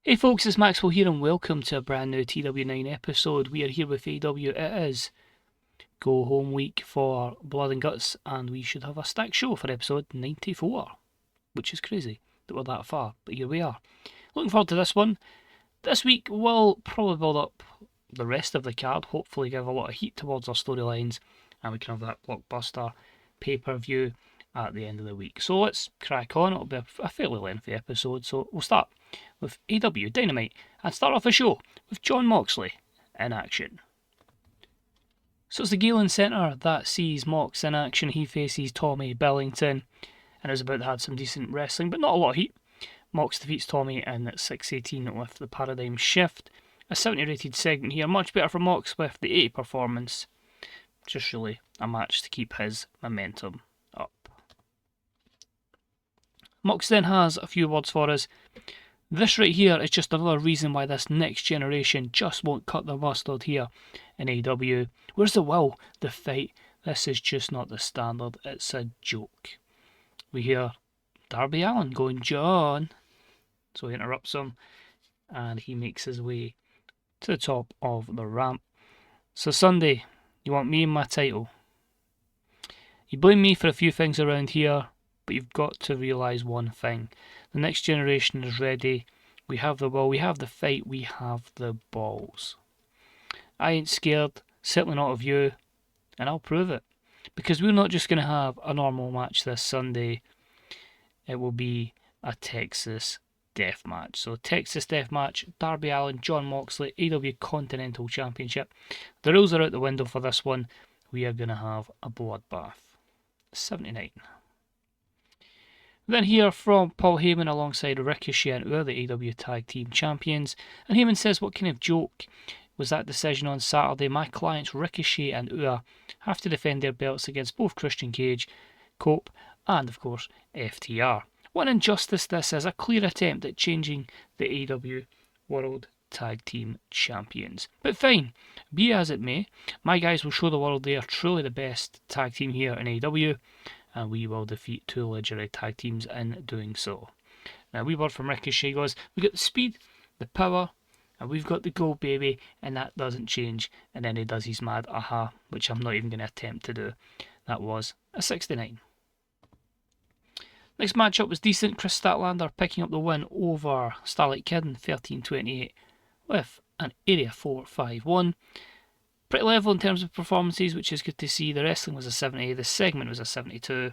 Hey folks, it's Maxwell here and welcome to a brand new TW9 episode. We are here with AEW. It is go home week for Blood and Guts and we should have a stacked show for episode 94, which is crazy that we're that far, but here we are. Looking forward to this one. This week we'll probably build up the rest of the card, hopefully give a lot of heat towards our storylines and we can have that blockbuster pay-per-view at the end of the week. So let's crack on. It'll be a fairly lengthy episode, so we'll start with AEW Dynamite and start off the show with Jon Moxley in action. So it's the Galen Centre that sees Mox in action. He faces Tommy Billington and is about to have some decent wrestling, but not a lot of heat. Mox defeats Tommy in 6:18 with the Paradigm Shift. A 70 rated segment here, much better for Mox with the 80 performance. Just really a match to keep his momentum up. Mox then has a few words for us. This right here is just another reason why this next generation just won't cut the mustard here in AEW. Where's the will, the fight? This is just not the standard, it's a joke. We hear Darby Allin going, John. So he interrupts him and he makes his way to the top of the ramp. So Sunday, you want me and my title. You blame me for a few things around here, but you've got to realise one thing. The next generation is ready. We have the will, we have the fight, we have the balls. I ain't scared, certainly not of you, and I'll prove it. Because we're not just going to have a normal match this Sunday. It will be a Texas Death Match. So Texas Death Match, Darby Allin, Jon Moxley, AEW Continental Championship. The rules are out the window for this one. We are going to have a bloodbath. 79. Then hear from Paul Heyman alongside Ricochet and Ua, the AEW Tag Team Champions. And Heyman says, what kind of joke was that decision on Saturday? My clients Ricochet and Ua have to defend their belts against both Christian Cage, Cope, and of course FTR. What an injustice this is, a clear attempt at changing the AEW World Tag Team Champions. But fine, be as it may, my guys will show the world they are truly the best tag team here in AEW, and we will defeat two legendary tag teams in doing so. Now, we word from Ricochet goes, we got the speed, the power, and we've got the go, baby, and that doesn't change. And then he does his mad aha, which I'm not even going to attempt to do. That was a 69. Next matchup was decent. Chris Statlander picking up the win over Starlight Kid in 13:28 with an Area 4-5-1. Pretty level in terms of performances, which is good to see. The wrestling was a 70, the segment was a 72.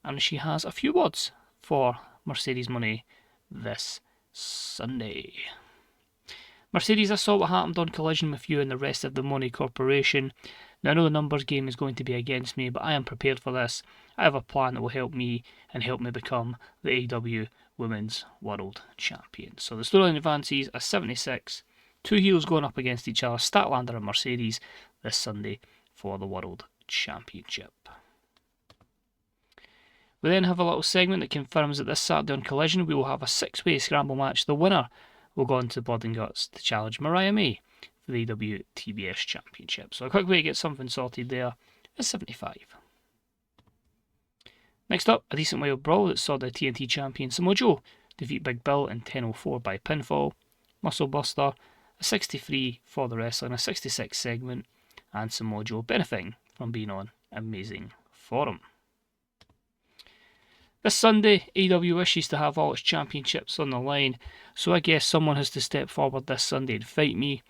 And she has a few words for Mercedes Moné this Sunday. Mercedes, I saw what happened on Collision with you and the rest of the Moné Corporation. Now, I know the numbers game is going to be against me, but I am prepared for this. I have a plan that will help me and help me become the AEW Women's World Champion. So the storyline advances a 76. Two heels going up against each other, Statlander and Mercedes, this Sunday for the World Championship. We then have a little segment that confirms that this Saturday on Collision we will have a 6-way scramble match. The winner will go on to Blood and Guts to challenge Mariah May for the WTBS Championship. So a quick way to get something sorted there is 75. Next up, a decent wild brawl that saw the TNT champion Samoa Joe defeat Big Bill in 10:04 by pinfall. Muscle Buster, a 63 for the wrestling, a 66 segment, and Samoa Joe benefiting from being on Amazing Forum. This Sunday, AEW wishes to have all its championships on the line, so I guess someone has to step forward this Sunday and fight me.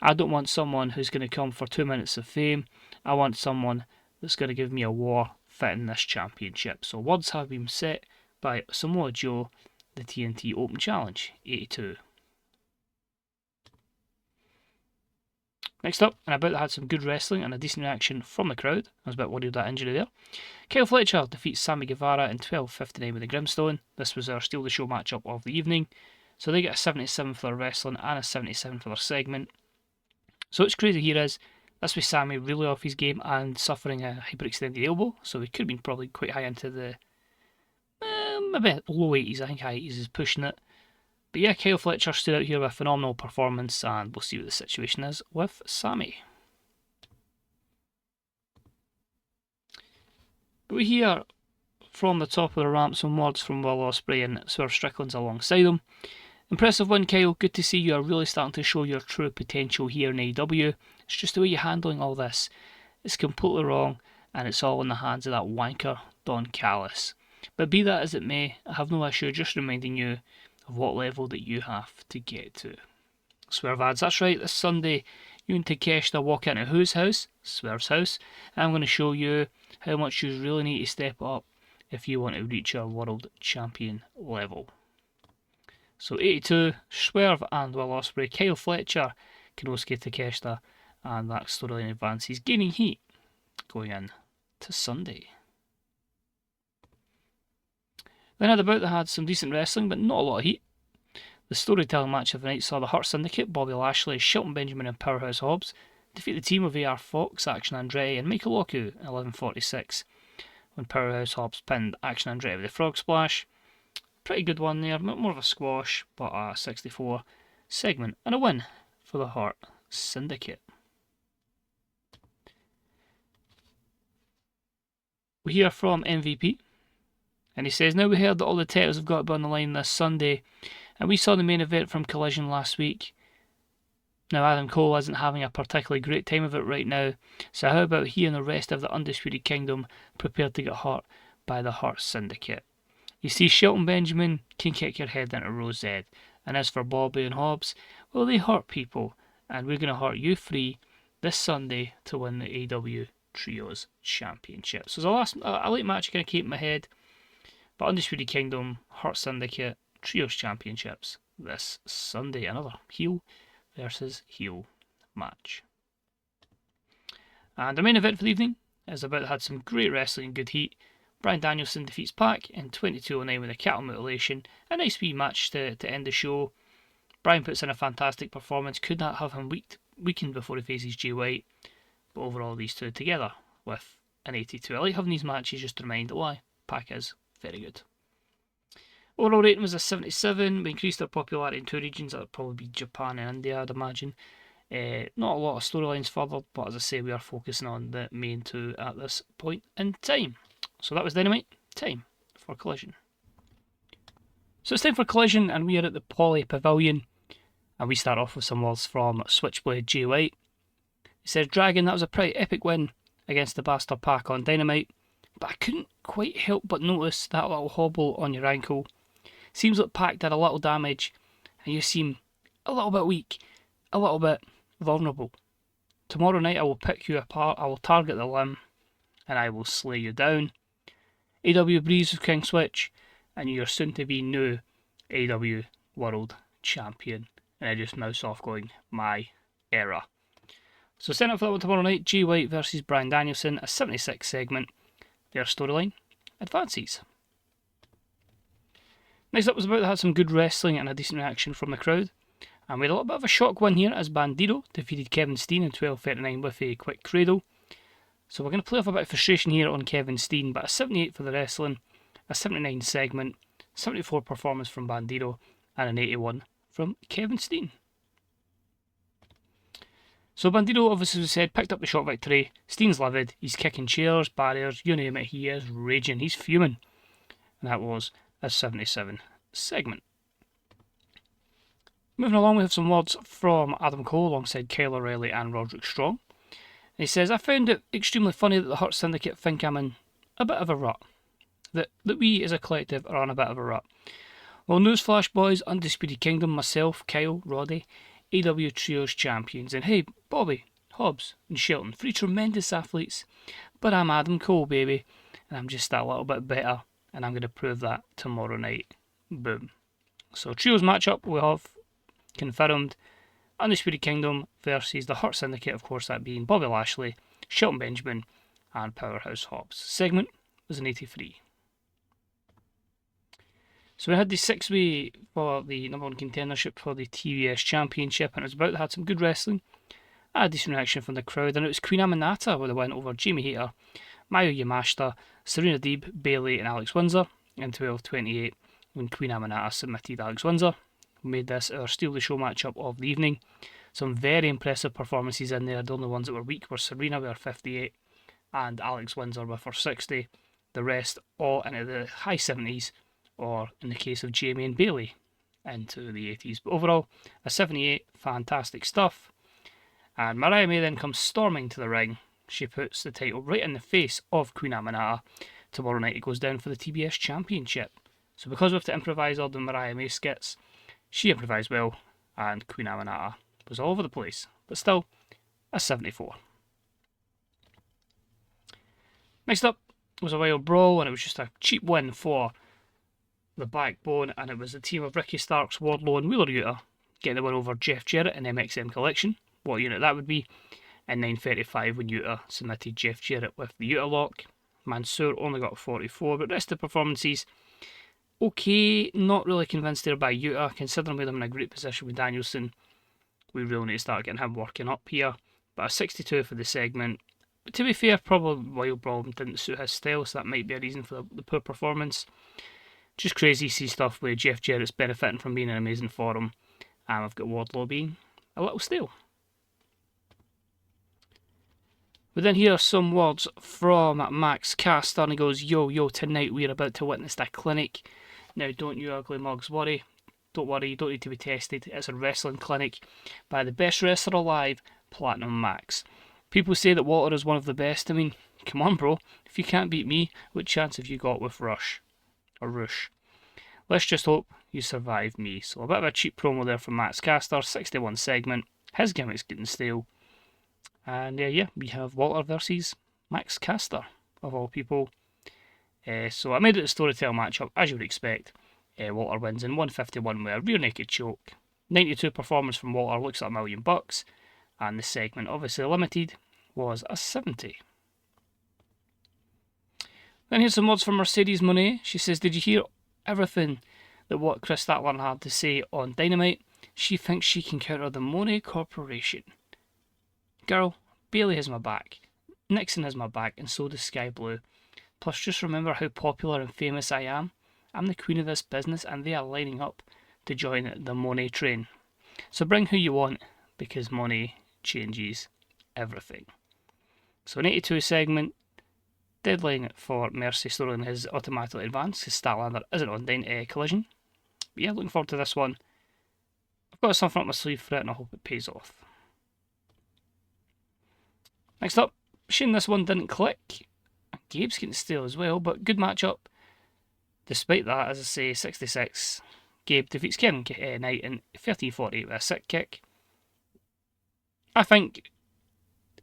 I don't want someone who's going to come for 2 minutes of fame. I want someone that's going to give me a war fitting this championship. So words have been set by Samoa Joe, the TNT Open Challenge, 82. Next up, and I bet they had some good wrestling and a decent reaction from the crowd. I was a bit worried about that injury there. Kyle Fletcher defeats Sammy Guevara in 12:59 with the Grimstone. This was our Steal the Show matchup of the evening. So they get a 77 for their wrestling and a 77 for their segment. So what's crazy here is, that's with Sammy really off his game and suffering a hyperextended elbow. So he could have been probably quite high into the maybe low 80s. I think high 80s is pushing it. But yeah, Kyle Fletcher stood out here with a phenomenal performance, and we'll see what the situation is with Sammy. But we hear from the top of the ramp some words from Will Ospreay and Swerve Strickland's alongside him. Impressive win, Kyle. Good to see you are really starting to show your true potential here in AEW. It's just the way you're handling all this. It's completely wrong, and it's all in the hands of that wanker, Don Callis. But be that as it may, I have no issue just reminding you of what level that you have to get to. Swerve ads, that's right, this Sunday you and Takeshita walk into whose house? Swerve's house. And I'm going to show you how much you really need to step up if you want to reach your world champion level. So 82, Swerve and Will Ospreay, Kyle Fletcher, Kinosuke Takeshita, and that storyline advances, gaining heat going in to Sunday. Then had about they had some decent wrestling, but not a lot of heat. The storytelling match of the night saw the Hurt Syndicate, Bobby Lashley, Shelton Benjamin and Powerhouse Hobbs defeat the team of AR Fox, Action Andretti and Michael Oku in 11:46 when Powerhouse Hobbs pinned Action Andretti with a frog splash. Pretty good one there, more of a squash, but a 64 segment and a win for the Hurt Syndicate. We hear from MVP, and he says, now we heard that all the titles have got to be on the line this Sunday, and we saw the main event from Collision last week. Now Adam Cole isn't having a particularly great time of it right now, so how about he and the rest of the Undisputed Kingdom prepared to get hurt by the Hurt Syndicate? You see, Shelton Benjamin can kick your head into Rose Ed, and as for Bobby and Hobbs, well, they hurt people, and we're going to hurt you free this Sunday to win the AEW Trios Championship. So it's a late match going to keep in my head, but Undisputed Kingdom, Hurt Syndicate, Trios Championships this Sunday. Another heel versus heel match. And the main event for the evening is about to have some great wrestling and good heat. Bryan Danielson defeats Pac in 22:09 with a cattle mutilation. A nice wee match to end the show. Bryan puts in a fantastic performance. Could not have him weakened before he faces Jay White. But overall, these two together with an 82. I like having these matches just to remind why Pac is very good. Overall rating was a 77. We increased their popularity in two regions. That would probably be Japan and India, I'd imagine. Not a lot of storylines further, but as I say, we are focusing on the main two at this point in time. So that was Dynamite. Time for Collision. So it's time for Collision, and we are at the Poly Pavilion. And we start off with some words from Switchblade Jay White. He says, Dragon, that was a pretty epic win against the Bastard Pac on Dynamite, but I couldn't quite help but notice that little hobble on your ankle. Seems like Pac did a little damage, and you seem a little bit weak, a little bit vulnerable. Tomorrow night I will pick you apart, I will target the limb, and I will slay you down. AEW breeze with King Switch, and you're soon to be new AEW World Champion. And I just mouse off going, my era. So set up for that one tomorrow night, Jay White versus Bryan Danielson, a 76 segment. Their storyline advances. Next up was about to have some good wrestling and a decent reaction from the crowd. And we had a little bit of a shock win here as Bandito defeated Kevin Steen in 12:39 with a quick cradle. So we're going to play off a bit of frustration here on Kevin Steen, but a 78 for the wrestling, a 79 segment, 74 performance from Bandito, and an 81 from Kevin Steen. So Bandito, obviously, as we said, picked up the shot victory. Steen's livid. He's kicking chairs, barriers, you name it. He is raging. He's fuming. And that was a 77 segment. Moving along, we have some words from Adam Cole alongside Kyle O'Reilly and Roderick Strong. And he says, I found it extremely funny that the Hurt Syndicate think I'm in a bit of a rut. That we as a collective are on a bit of a rut. Well, newsflash, boys, Undisputed Kingdom, myself, Kyle, Roddy, AEW Trios champions, and hey, Bobby, Hobbs, and Shelton, three tremendous athletes, but I'm Adam Cole, baby, and I'm just that little bit better, and I'm going to prove that tomorrow night. Boom. So Trios matchup, we have confirmed Undisputed Kingdom versus the Hurt Syndicate, of course, that being Bobby Lashley, Shelton Benjamin, and Powerhouse Hobbs. Segment was an 83. So we had the 6-way for the number one contendership for the TEWIX Championship, and it was about to have some good wrestling. I had a decent reaction from the crowd, and it was Queen Aminata with a win over Jamie Hayter, Mayu Yamashita, Serena Deeb, Bayley, and Alex Windsor in 12:28 when Queen Aminata submitted Alex Windsor. We made this our Steal the Show matchup of the evening. Some very impressive performances in there. The only ones that were weak were Serena with her 58 and Alex Windsor with her 60. The rest all into the high 70s. Or, in the case of Jamie and Bayley, into the 80s. But overall, a 78, fantastic stuff. And Mariah May then comes storming to the ring. She puts the title right in the face of Queen Aminata. Tomorrow night it goes down for the TBS Championship. So because we have to improvise all the Mariah May skits, she improvised well, and Queen Aminata was all over the place. But still, a 74. Next up was a Wild Brawl, and it was just a cheap win for the Backbone, and it was the team of Ricky Starks, Wardlow and Wheeler Yuta getting the win over Jeff Jarrett in MXM Collection. What unit that would be. In 9:35 when Yuta submitted Jeff Jarrett with the Yuta lock. Mansoor only got 44, but rest of the performances, okay, not really convinced there by Yuta, considering we have him in a great position with Danielson. We really need to start getting him working up here. But a 62 for the segment. But to be fair, probably Wild Brawl didn't suit his style, so that might be a reason for the poor performance. Just crazy to see stuff where Jeff Jarrett's benefiting from being an amazing for him, and I've got Wardlow being a little stale. We then hear some words from Max Caster, and he goes, yo, tonight we're about to witness a clinic. Now, don't you ugly mugs worry. Don't worry, you don't need to be tested. It's a wrestling clinic by the best wrestler alive, Platinum Max. People say that Walter is one of the best. I mean, come on, bro. If you can't beat me, what chance have you got with Rush? Or Rush? Let's just hope you survive me. So a bit of a cheap promo there from Max Caster, 61 segment. His gimmick's getting stale. And we have Walter versus Max Caster, of all people. So I made it a storytell matchup, as you would expect. Walter wins in 151 with a rear naked choke. 92 performance from Walter, looks like $1 million. And the segment, obviously limited, was a 70. Then here's some words from Mercedes Monet. She says, did you hear everything that what Chris Statler had to say on Dynamite? She thinks she can counter the Monet Corporation. Girl, Bailey has my back, Nixon has my back, and so does Sky Blue. Plus, just remember how popular and famous I am. I'm the queen of this business, and they are lining up to join the Monet train. So bring who you want, because Monet changes everything. So an 82 segment, deadline for Mercy storyline has automatically advanced, because Statlander isn't on Collision. But yeah, looking forward to this one. I've got something up my sleeve for it, and I hope it pays off. Next up, shame this one didn't click. Gabe's getting stale as well, but good matchup. Despite that, as I say, 66. Gabe defeats Kevin Knight in 13:48 with a sick kick. I think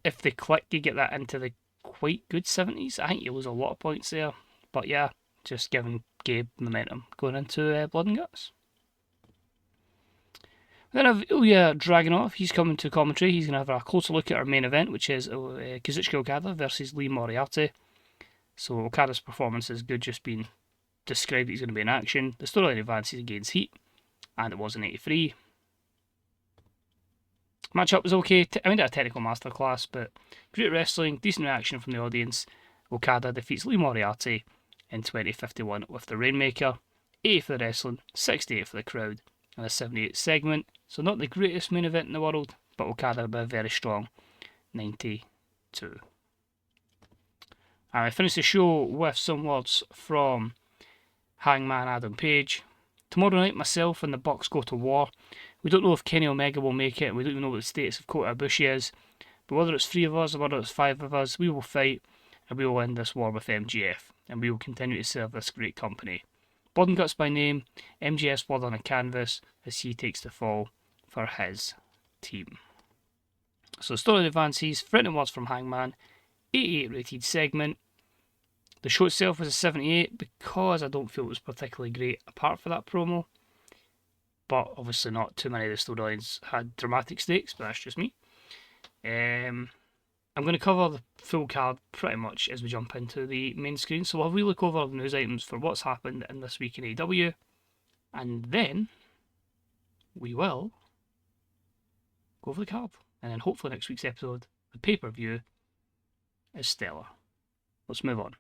if they click, you get that into the quite good 70s. I think you lose a lot of points there. But yeah, just giving Gabe momentum going into Blood and Guts. Then I have Ilya Dragunov. He's coming to commentary. He's going to have a closer look at our main event, which is Kazuchika Okada versus Lee Moriarty. So Okada's performance is good, just being described that he's going to be in action. The storyline advances and gains heat, and it was an 83. Matchup was okay. I made it a technical masterclass, but great wrestling, decent reaction from the audience. Okada defeats Lee Moriarty in 2051 with the Rainmaker. 80 for the wrestling, 68 for the crowd, and a 78 segment. So not the greatest main event in the world, but Okada with a very strong 92. And I finished the show with some words from Hangman Adam Page. Tomorrow night, myself and the Bucks go to war. We don't know if Kenny Omega will make it, and we don't even know what the status of Kota Ibushi is. But whether it's 3 of us or whether it's 5 of us, we will fight, and we will end this war with MGF, and we will continue to serve this great company. Blood and Guts by name, MGF's blood on a canvas as he takes the fall for his team. So story advances, threatening words from Hangman, 88 rated segment. The show itself was a 78 because I don't feel it was particularly great apart from that promo. But obviously not too many of the storylines had dramatic stakes, but that's just me. I'm going to cover the full card pretty much as we jump into the main screen. So we'll look over the news items for what's happened in this week in AEW. And then we will go over the card. And then hopefully next week's episode, the pay-per-view, is stellar. Let's move on.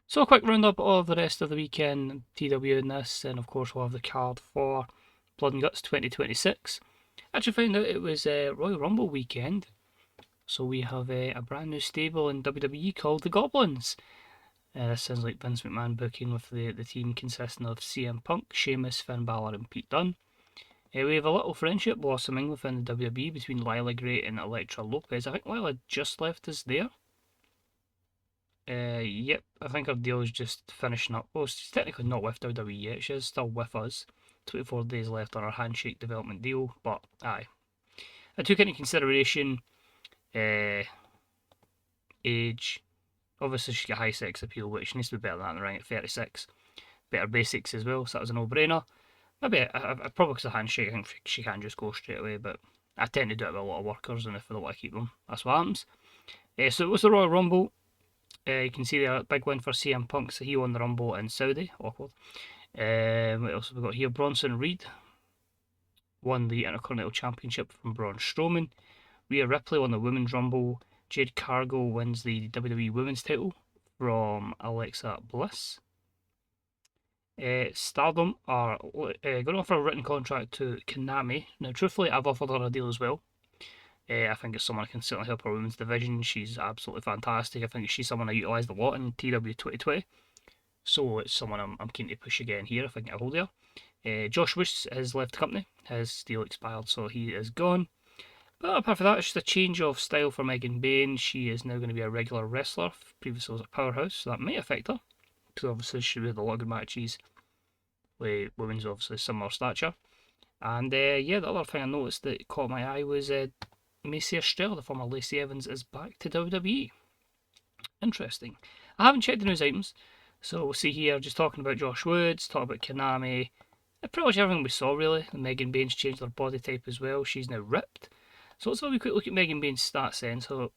So a quick roundup of the rest of the weekend, TW in this, and of course we'll have the card for Blood and Guts 2026. Actually found out it was Royal Rumble weekend. So we have a brand new stable in WWE called the Goblins. This sounds like Vince McMahon booking with the team consisting of CM Punk, Sheamus, Finn Balor and Pete Dunne. We have a little friendship blossoming within the WWE between Lila Gray and Elektra Lopez. I think Lila just left us there. Yep, I think her deal is just finishing up. Well, she's technically not with WWE yet. She is still with us. 24 days left on her handshake development deal, but aye. I took into consideration age. Obviously, she's got high sex appeal, which needs to be better than that in the ring at 36. Better basics as well, so that was a no-brainer. Maybe I probably because of handshake, I think she can just go straight away, but I tend to do it with a lot of workers, and if I don't want to keep them, that's what happens. So it was the Royal Rumble. You can see there, big win for CM Punk, so he won the Rumble in Saudi. Awkward. What else have we got here? Bronson Reed won the Intercontinental Championship from Braun Strowman. Rhea Ripley won the Women's Rumble. Jade Cargill wins the WWE Women's title from Alexa Bliss. Stardom are going to offer a written contract to Konami. Now, truthfully, I've offered her a deal as well. I think it's someone who can certainly help our women's division. She's absolutely fantastic. I think she's someone I utilised a lot in TW 2020. So it's someone I'm keen to push again here if I can get a hold of her. Josh Wish has left the company. His deal expired, so he is gone. But apart from that, it's just a change of style for Megan Bain. She is now going to be a regular wrestler. Previously was a powerhouse, so that may affect her. Because obviously she had a lot of good matches with women's obviously similar stature. And yeah, the other thing I noticed that caught my eye was Macy Estrella, the former Lacey Evans, is back to WWE. Interesting. I haven't checked the news items, so we'll see here, just talking about Josh Woods, talking about Konami, pretty much everything we saw really. And Megan Bain's changed her body type as well, she's now ripped. So let's have a quick look at Megan Bain's stats then. So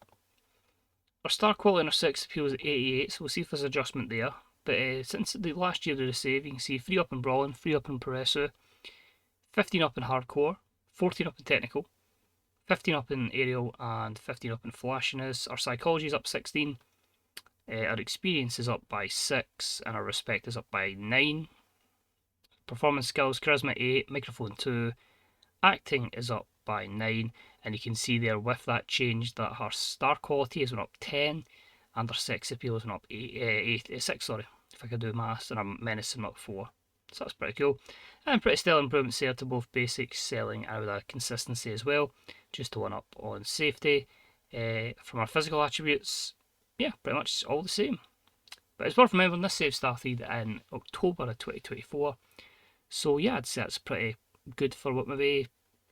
her star quality and her sex appeal is at 88, so we'll see if there's adjustment there. But since the last year of the save, you can see 3 up in brawling, 3 up in Peresu, 15 up in hardcore, 14 up in technical, 15 up in aerial, and 15 up in flashiness. Our psychology is up 16, our experience is up by 6, and our respect is up by 9. Performance skills, charisma 8, microphone 2, acting is up by 9, and you can see there with that change that her star quality has went up 10, and her sex appeal has went up 6, sorry, if I could do maths, and I'm menacing up 4. So that's pretty cool. And pretty stellar improvements there to both basics, selling, and with a consistency as well. Just to 1 up on safety. From our physical attributes, yeah, pretty much all the same. But it's worth remembering this save started in October of 2024. So yeah, I'd say that's pretty good for what, maybe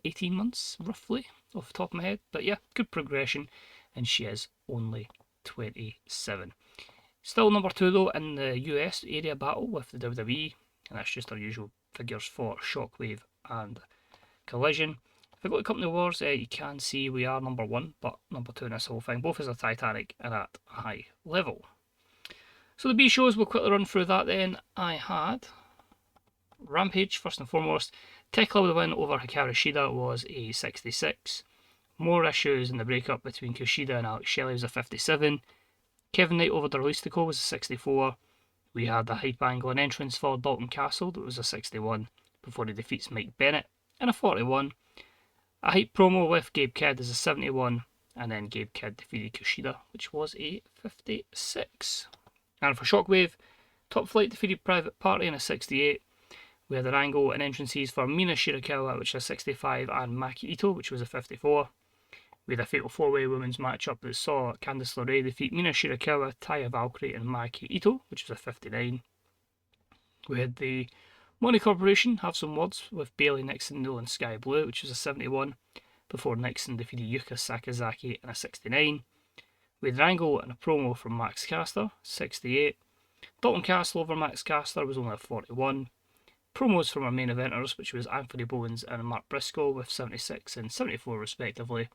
18 months, roughly, off the top of my head. But yeah, good progression, and she is only 27. Still number 2 though in the US area battle with the WWE, and that's just our usual figures for Shockwave and Collision. If we go to Company Wars, you can see we are number 1, but number 2 in this whole thing, both as a Titanic and at a high level. So the B shows, we'll quickly run through that then. I had Rampage, first and foremost. Tekla with a win over Hikaru Shida was a 66. More issues in the breakup between Kushida and Alex Shelley was a 57. Kevin Knight over Derlistico was a 64. We had the hype angle and entrance for Dalton Castle that was a 61 before he defeats Mike Bennett, and a 41. A hype promo with Gabe Kidd is a 71, and then Gabe Kidd defeated Kushida, which was a 56. And for Shockwave, Top Flight defeated Private Party in a 68. We had an angle and entrances for Mina Shirakawa, which was a 65, and Maki Ito, which was a 54. We had a fatal 4-way women's matchup that saw Candice LeRae defeat Mina Shirakawa, Taya Valkyrie, and Maki Ito, which was a 59. We had the Money Corporation have some words with Bailey, Nixon, Nolan, Sky Blue, which was a 71, before Nixon defeated Yuka Sakazaki in a 69. We had an angle and a promo from Max Caster, 68. Dalton Castle over Max Caster was only a 41. Promos from our main eventers, which was Anthony Bowens and Mark Briscoe with 76 and 74 respectively,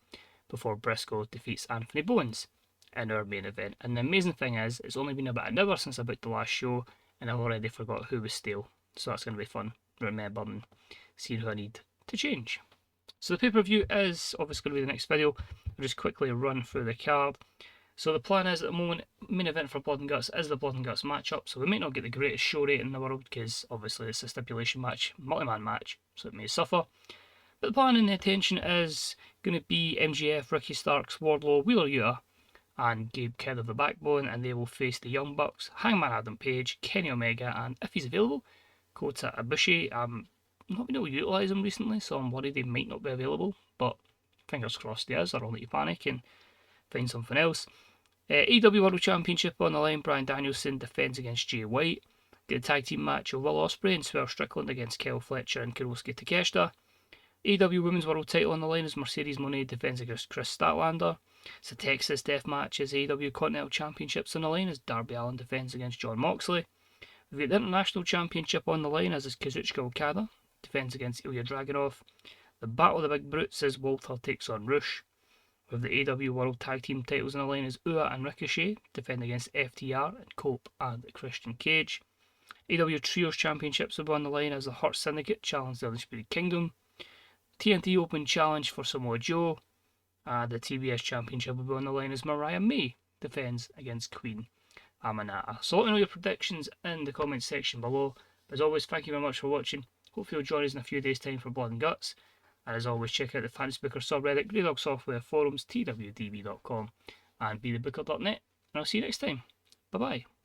before Briscoe defeats Anthony Bowens in our main event. And the amazing thing is, it's only been about an hour since I booked the last show, and I've already forgot who was stale. So that's going to be fun, remembering and seeing who I need to change. So the pay-per-view is obviously going to be the next video. I'll just quickly run through the card. So the plan is, at the moment, main event for Blood and Guts is the Blood and Guts matchup, so we might not get the greatest show rate in the world, because obviously it's a stipulation match, multi-man match, so it may suffer. But the plan and the intention is going to be MJF, Ricky Starks, Wardlow, Wheeler Yuta, and Gabe Kidd of the Backbone, and they will face the Young Bucks, Hangman Adam Page, Kenny Omega, and if he's available, Kota Ibushi. Not been able to utilise him recently, so I'm worried they might not be available, but fingers crossed he is, or I'll need to panic and find something else. AEW World Championship on the line, Bryan Danielson defends against Jay White. Get the tag team match of Will Ospreay and Swerve Strickland against Kyle Fletcher and Kurosuke Takeshita. AEW Women's World title on the line as Mercedes Moné defends against Chris Statlander. It's a Texas death match as AEW Continental Championships on the line as Darby Allin defends against Jon Moxley. We've got the International Championship on the line as is Kazuchika Okada defends against Ilya Dragunov. The Battle of the Big Brutes as Walter takes on Rush. With the AEW World Tag Team titles on the line as Ua and Ricochet defend against FTR and Cope and Christian Cage. AEW Trios Championships will be on the line as the Hurt Syndicate challenge the Undisputed Kingdom. TNT Open Challenge for Samoa Joe. The TBS Championship will be on the line as Mariah May defends against Queen Amanata. So let me know your predictions in the comments section below. As always, thank you very much for watching. Hopefully you'll join us in a few days' time for Blood and Guts. And as always, check out the Fantasy Booker subreddit, Grey Dog Software forums, twdb.com, and bethebooker.net. And I'll see you next time. Bye bye.